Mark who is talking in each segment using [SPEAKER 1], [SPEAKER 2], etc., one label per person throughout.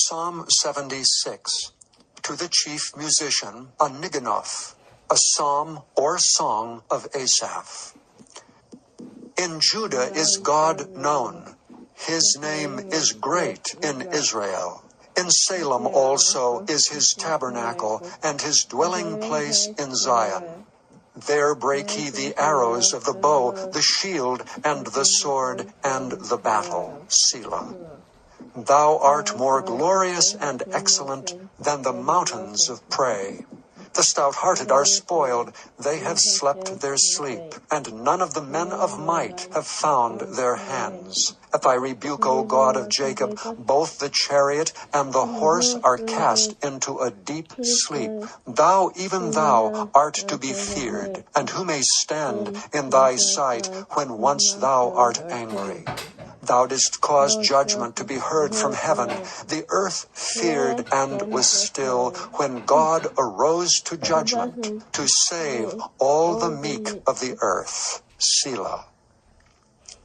[SPEAKER 1] Psalm 76. To the chief musician, a Niganoth, a psalm or song of Asaph. In Judah is God known. His name is great in Israel. In Salem also is his tabernacle, and his dwelling place in Zion. There break he the arrows of the bow, the shield, and the sword, and the battle. Selah. Thou art more glorious and excellent than the mountains of prey. The stout-hearted are spoiled, they have slept their sleep, and none of the men of might have found their hands. At thy rebuke, O God of Jacob, both the chariot and the horse are cast into a deep sleep. Thou, even thou, art to be feared, and who may stand in thy sight when once thou art angry? Thou didst cause judgment to be heard from heaven. The earth feared and was still when God arose to judgment to save all the meek of the earth. Selah.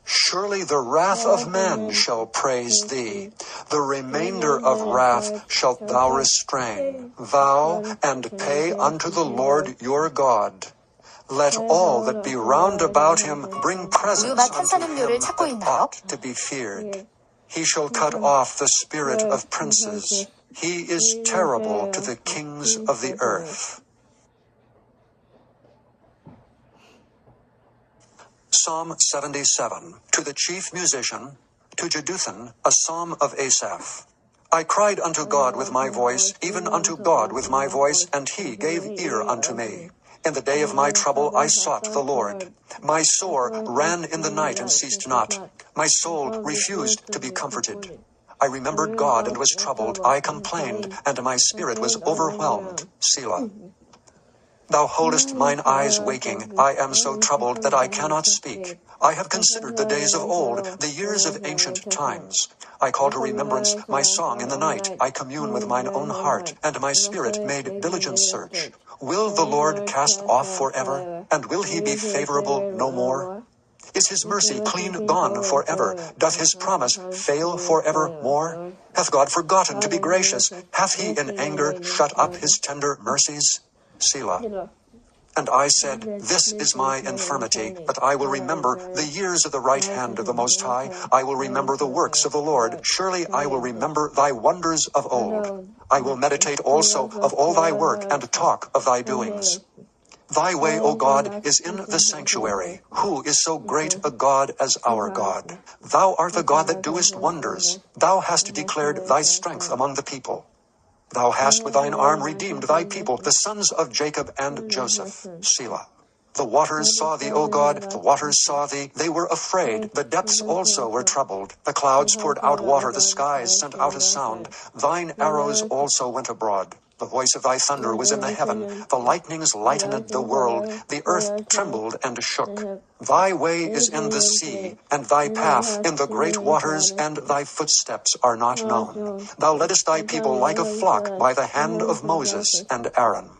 [SPEAKER 1] Surely the wrath of men shall praise thee. The remainder of wrath shalt thou restrain. Vow and pay unto the Lord your God. Let all that be round about him bring presents unto him that ought to be feared. He shall cut off the spirit of princes. He is terrible to the kings of the earth. Psalm 77. To the chief musician, to Jeduthun, a psalm of Asaph. I cried unto God with my voice, even unto God with my voice, and he gave ear unto me. In the day of my trouble I sought the Lord. My sore ran in the night and ceased not. My soul refused to be comforted. I remembered God and was troubled. I complained, and my spirit was overwhelmed. Selah. Thou holdest mine eyes waking. I am so troubled that I cannot speak. I have considered the days of old, the years of ancient times. I call to remembrance my song in the night. I commune with mine own heart, and my spirit made diligent search. Will the Lord cast off forever? And will he be favorable no more? Is his mercy clean gone forever? Doth his promise fail forevermore? Hath God forgotten to be gracious? Hath he in anger shut up his tender mercies? Selah. And I said, This is my infirmity, but I will remember the years of the right hand of the Most High. I will remember the works of the Lord. Surely I will remember thy wonders of old. I will meditate also of all thy work and talk of thy doings. Thy way, O God, is in the sanctuary. Who is so great a God as our God? Thou art the God that doest wonders. Thou hast declared thy strength among the people. Thou hast with thine arm redeemed thy people, the sons of Jacob and Joseph. Selah. The waters saw thee, O God, the waters saw thee. They were afraid. The depths also were troubled. The clouds poured out water. The skies sent out a sound. Thine arrows also went abroad. The voice of thy thunder was in the heaven. The lightnings lightened the world. The earth trembled and shook. Thy way is in the sea, and thy path in the great waters, and thy footsteps are not known. Thou leddest thy people like a flock by the hand of Moses and Aaron.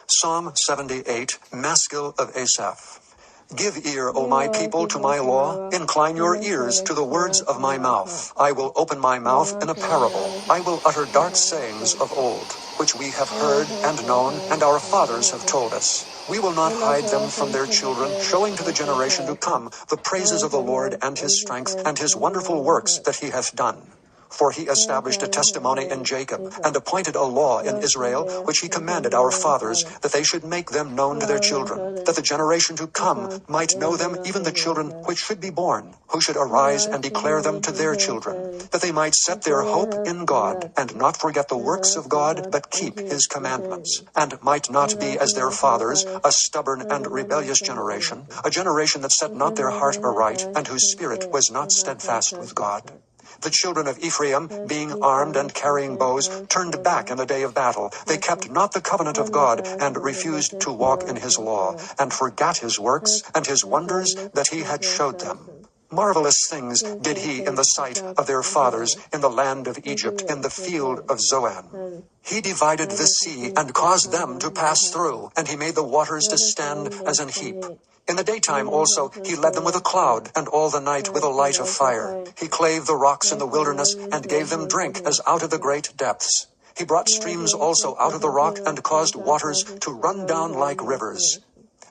[SPEAKER 1] Psalm 78, Maskil of Asaph. Give ear, O my people, to my law. Incline your ears to the words of my mouth. I will open my mouth in a parable. I will utter dark sayings of old, which we have heard and known, and our fathers have told us. We will not hide them from their children, showing to the generation to come the praises of the Lord and his strength, and his wonderful works that he hath done. For he established a testimony in Jacob, and appointed a law in Israel, which he commanded our fathers, that they should make them known to their children, that the generation to come might know them, even the children which should be born, who should arise and declare them to their children, that they might set their hope in God, and not forget the works of God, but keep his commandments, and might not be as their fathers, a stubborn and rebellious generation, a generation that set not their heart aright, and whose spirit was not steadfast with God. The children of Ephraim, being armed and carrying bows, turned back in the day of battle. They kept not the covenant of God, and refused to walk in his law, and forgot his works and his wonders that he had showed them. Marvelous things did he in the sight of their fathers in the land of Egypt, in the field of Zoan. He divided the sea and caused them to pass through, and he made the waters to stand as an heap. In the daytime also he led them with a cloud, and all the night with a light of fire. He clave the rocks in the wilderness, and gave them drink as out of the great depths. He brought streams also out of the rock, and caused waters to run down like rivers.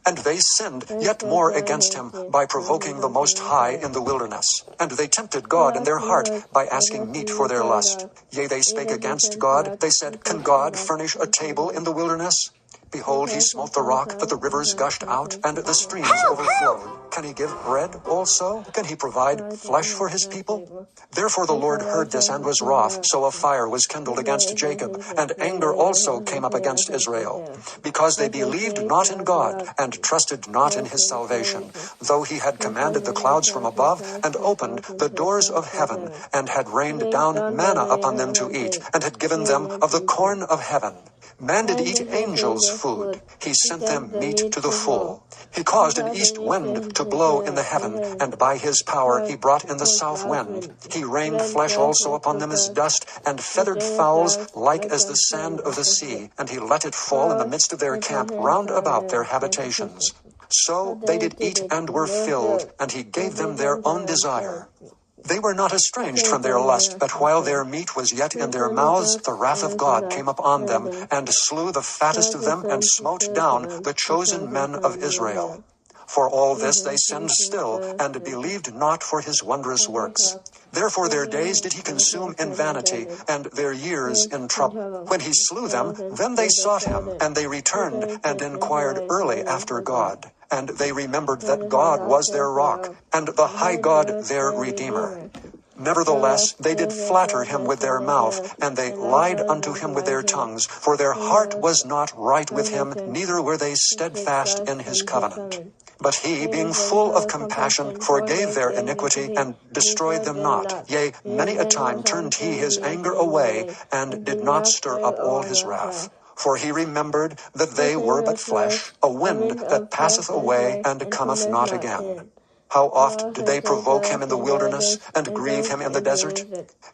[SPEAKER 1] And they sinned yet more against him by provoking the Most High in the wilderness. And they tempted God in their heart by asking meat for their lust. Yea, they spake against God. They said, Can God furnish a table in the wilderness? Behold, he smote the rock, that the rivers gushed out, and the streams overflowed. Can he give bread also? Can he provide flesh for his people? Therefore the Lord heard this and was wroth, so a fire was kindled against Jacob, and anger also came up against Israel, because they believed not in God, and trusted not in his salvation, though he had commanded the clouds from above, and opened the doors of heaven, and had rained down manna upon them to eat, and had given them of the corn of heaven. Man did eat angels' food. He sent them meat to the full. He caused an east wind to blow in the heaven, and by his power he brought in the south wind. He rained flesh also upon them as dust, and feathered fowls like as the sand of the sea, and he let it fall in the midst of their camp round about their habitations. So they did eat and were filled, and he gave them their own desire. They were not estranged from their lust, but while their meat was yet in their mouths, the wrath of God came upon them, and slew the fattest of them, and smote down the chosen men of Israel. For all this they sinned still, and believed not for his wondrous works. Therefore their days did he consume in vanity, and their years in trouble. When he slew them, then they sought him, and they returned, and inquired early after God. And they remembered that God was their rock, and the high God their Redeemer. Nevertheless, they did flatter him with their mouth, and they lied unto him with their tongues, for their heart was not right with him, neither were they steadfast in his covenant. But he, being full of compassion, forgave their iniquity, and destroyed them not. Yea, many a time turned he his anger away, and did not stir up all his wrath. For he remembered that they were but flesh, a wind that passeth away, and cometh not again. How oft did they provoke him in the wilderness, and grieve him in the desert?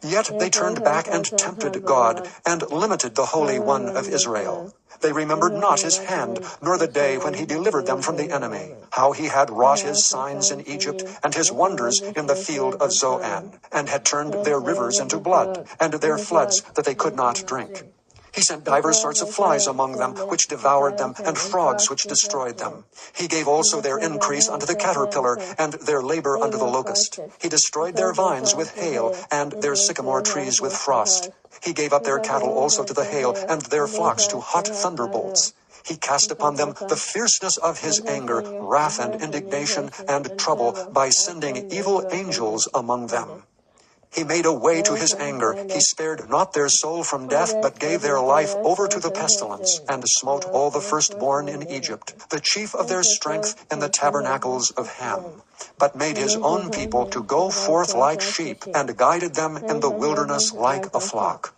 [SPEAKER 1] Yet they turned back and tempted God, and limited the Holy One of Israel. They remembered not his hand, nor the day when he delivered them from the enemy, how he had wrought his signs in Egypt, and his wonders in the field of Zoan, and had turned their rivers into blood, and their floods that they could not drink. He sent divers sorts of flies among them, which devoured them, and frogs which destroyed them. He gave also their increase unto the caterpillar, and their labor unto the locust. He destroyed their vines with hail, and their sycamore trees with frost. He gave up their cattle also to the hail, and their flocks to hot thunderbolts. He cast upon them the fierceness of his anger, wrath and indignation and trouble, by sending evil angels among them. He made a way to his anger. He spared not their soul from death, but gave their life over to the pestilence, and smote all the firstborn in Egypt, the chief of their strength in the tabernacles of Ham, but made his own people to go forth like sheep, and guided them in the wilderness like a flock.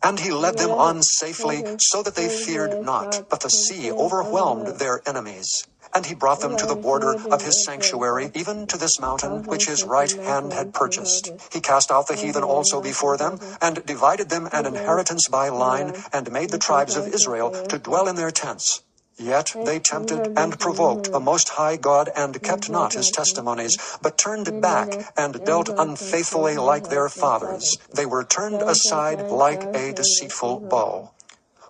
[SPEAKER 1] And he led them on safely, so that they feared not, but the sea overwhelmed their enemies. And he brought them to the border of his sanctuary, even to this mountain which his right hand had purchased. He cast out the heathen also before them, and divided them an inheritance by line, and made the tribes of Israel to dwell in their tents. Yet they tempted and provoked the Most High God, and kept not his testimonies, but turned back, and dealt unfaithfully like their fathers. They were turned aside like a deceitful bow.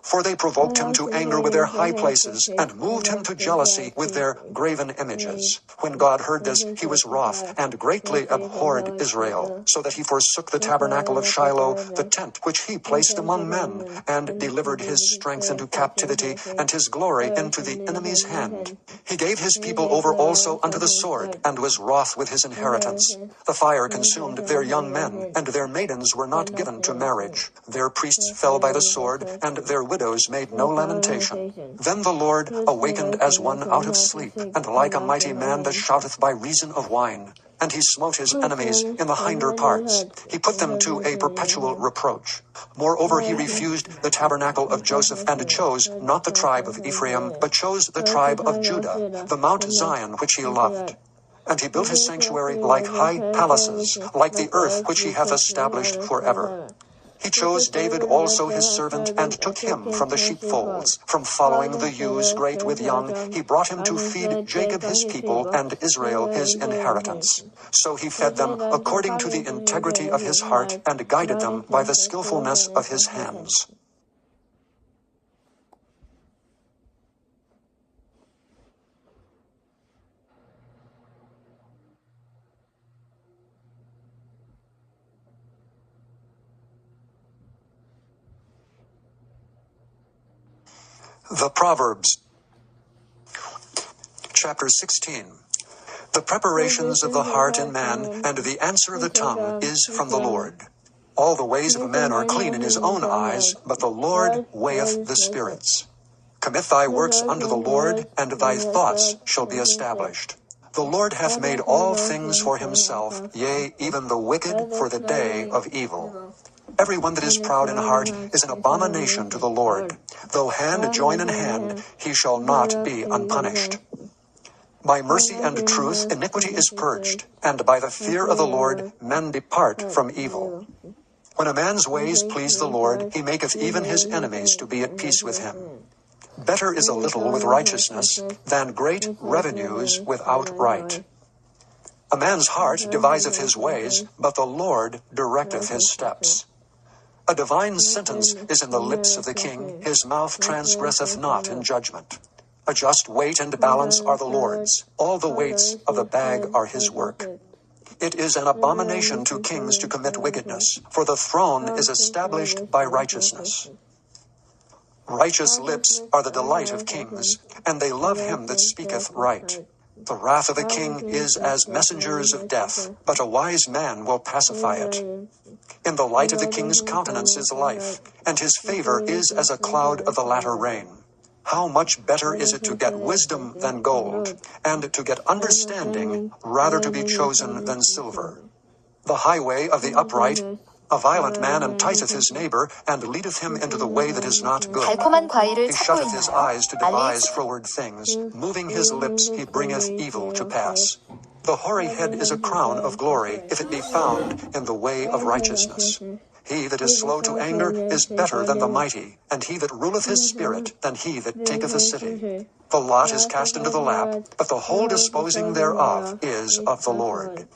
[SPEAKER 1] For they provoked him to anger with their high places, and moved him to jealousy with their graven images. When God heard this, he was wroth, and greatly abhorred Israel, so that he forsook the tabernacle of Shiloh, the tent which he placed among men, and delivered his strength into captivity, and his glory into the enemy's hand. He gave his people over also unto the sword, and was wroth with his inheritance. The fire consumed their young men, and their maidens were not given to marriage. Their priests fell by the sword, and their widows made no lamentation. Then the Lord awakened as one out of sleep, and like a mighty man that shouteth by reason of wine. And he smote his enemies in the hinder parts. He put them to a perpetual reproach. Moreover, he refused the tabernacle of Joseph, and chose not the tribe of Ephraim, but chose the tribe of Judah, the Mount Zion which he loved. And he built his sanctuary like high palaces, like the earth which he hath established forever. He chose David also his servant, and took him from the sheepfolds, from following the ewes great with young. He brought him to feed Jacob his people, and Israel his inheritance. So he fed them according to the integrity of his heart, and guided them by the skillfulness of his hands. The Proverbs, chapter 16. The preparations of the heart in man, and the answer of the tongue is from the Lord. All the ways of a man are clean in his own eyes, but the Lord weigheth the spirits. Commit thy works unto the Lord, and thy thoughts shall be established. The Lord hath made all things for himself, yea, even the wicked for the day of evil. Every one that is proud in heart is an abomination to the Lord. Though hand join in hand, he shall not be unpunished. By mercy and truth iniquity is purged, and by the fear of the Lord men depart from evil. When a man's ways please the Lord, he maketh even his enemies to be at peace with him. Better is a little with righteousness than great revenues without right. A man's heart deviseth his ways, but the Lord directeth his steps. A divine sentence is in the lips of the king, his mouth transgresseth not in judgment. A just weight and balance are the Lord's, all the weights of the bag are his work. It is an abomination to kings to commit wickedness, for the throne is established by righteousness. Righteous lips are the delight of kings, and they love him that speaketh right. The wrath of a king is as messengers of death, but a wise man will pacify it. In the light of the king's countenance is life, and his favor is as a cloud of the latter rain. How much better is it to get wisdom than gold, and to get understanding rather to be chosen than silver. The highway of the upright, a violent man enticeth his neighbor, and leadeth him into the way that is not good.
[SPEAKER 2] 달콤한 과일을
[SPEAKER 1] He
[SPEAKER 2] 찾고
[SPEAKER 1] shutteth his
[SPEAKER 2] 있나요?
[SPEAKER 1] eyes to devise froward things, moving his lips he bringeth evil to pass. The hoary head is a crown of glory, if it be found in the way of righteousness. He that is slow to anger is better than the mighty, and he that ruleth his spirit than he that taketh a city. The lot is cast into the lap, but the whole disposing thereof is of the Lord.